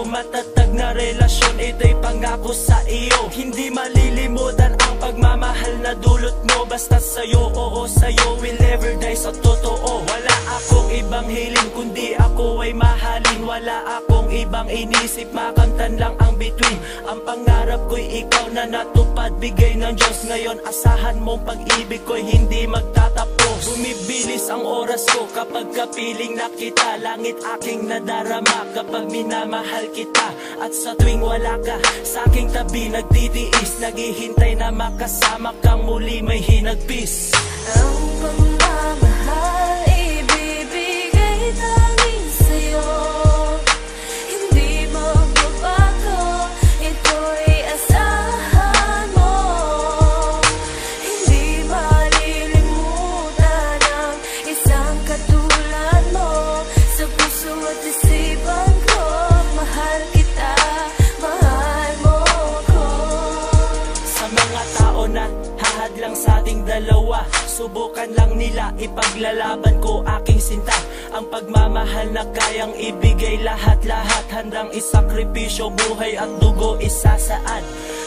Matatag na relasyon, ito'y pangako sa iyo. Hindi malilimutan ang pagmamahal na dulot mo. Basta sa'yo, oo sa'yo, will never die sa totoo. Wala akong ibang hiling kundi ako ay mahalin. Wala akong ibang inisip, makamtan lang ang bituin. Ang pangarap ko'y ikaw na natupad, bigay ng Diyos. Ngayon asahan mong pag-ibig ko'y hindi magtatapos. Bumibilis ang oras ko kapag kapiling na kita. Langit aking nadarama kapag minamahal kita. At sa tuwing wala ka sa aking tabi, nagtitiis, naghihintay na makasama kang muli may hinagpis. Ang pagmamahal ibibigay namin sa'yo, hindi magbabago, ito'y asahan mo. Hindi malilimutan ang isang katulad mo. Sa puso at isipan ko, mahal kita, mahal mo ko. Sa mga tao na hahadlang sa ating dalawa, subukan lang nila ipaglalaban ko aking sinta. Ang pagmamahal na kayang ibigay lahat-lahat, handang isakripisyo, buhay at dugo isasaad.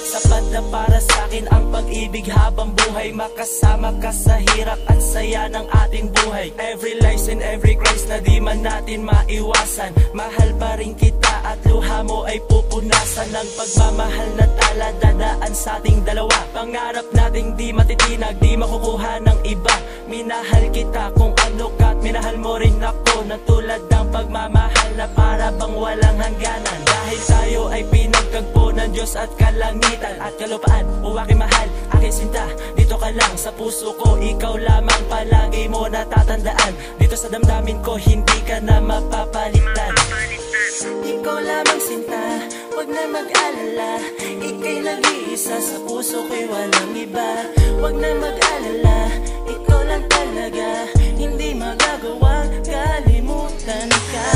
Sapat na para sa akin ang pag-ibig habang buhay, makasama ka sa hirap at saya ng ating buhay. Every lies and every cries na di man natin maiwasan, mahal pa rin kita at luha mo ay pupunasan ng pagmamahal na tala dadaan sa ating dalawa. Pangarap nating di matitinag, di makukuha ng iba. Minahal kita kung ano ka at minahal mo rin ako, na tulad ng pagmamahal na para bang walang hangganan. Dahil tayo ay pinagtagpo ng Diyos at kalangitan at kalupaan. O aking mahal, aking sinta, dito ka lang sa puso ko, ikaw lamang palagi mo natatandaan. Dito sa damdamin ko, hindi ka na mapapalitan. Ikaw lamang sinta, wag na mag-alala, ika'y nag-iisa sa puso ko'y walang iba. Wag na mag-alala, ikaw lang talaga, hindi magagawang kalimutan ka.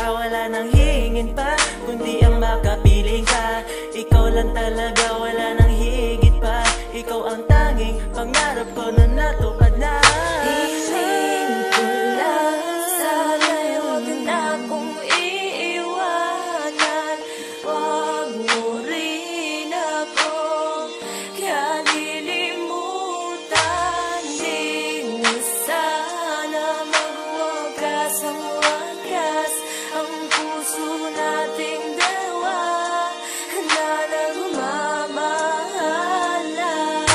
Wala nang hingin pa, kundi ang makapiling ka. Ikaw lang talaga, wala nang higit pa. Ikaw ang tanging pangarap ko na natupad na. Hiling ko lang, sana'y huwag na akong iiwanan. Huwag mo rin ako kalilimutan. Di na sana magwakas ang wakas. Ang puso nating dalawa na nagmamahalan.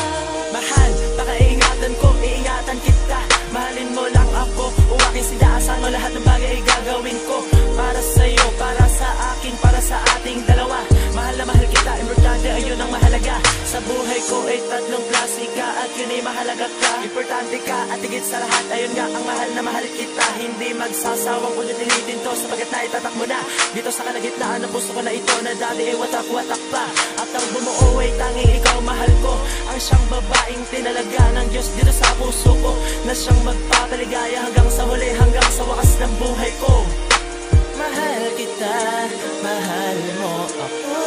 Mahal, baka iingatan ko, iingatan kita. Mahalin mo lang ako, o aking sindasan mo. Lahat ng bagay ay gagawin ko para sa'yo, para sa akin, para sa ating dalawa. Mahal na mahal kita, importante ayun ang mahalaga. Sa buhay ko ay tatlong klase ka, at yun ay mahalaga ka. Importante ka at higit sa lahat, ayun nga ang mahal na mahal kita. Hindi magsasawang ulit-ulitin to, sapagat naitatak mo na dito sa kalagitnaan ng puso ko na ito, na dati ay watak-watak pa. At ang bumuo ay tanging ikaw mahal ko, ang siyang babaeng tinalaga ng Diyos dito sa puso ko, na siyang magpapaligaya hanggang sa huli, hanggang sa wakas ng buhay ko. Mahal kita, mahal mo ako.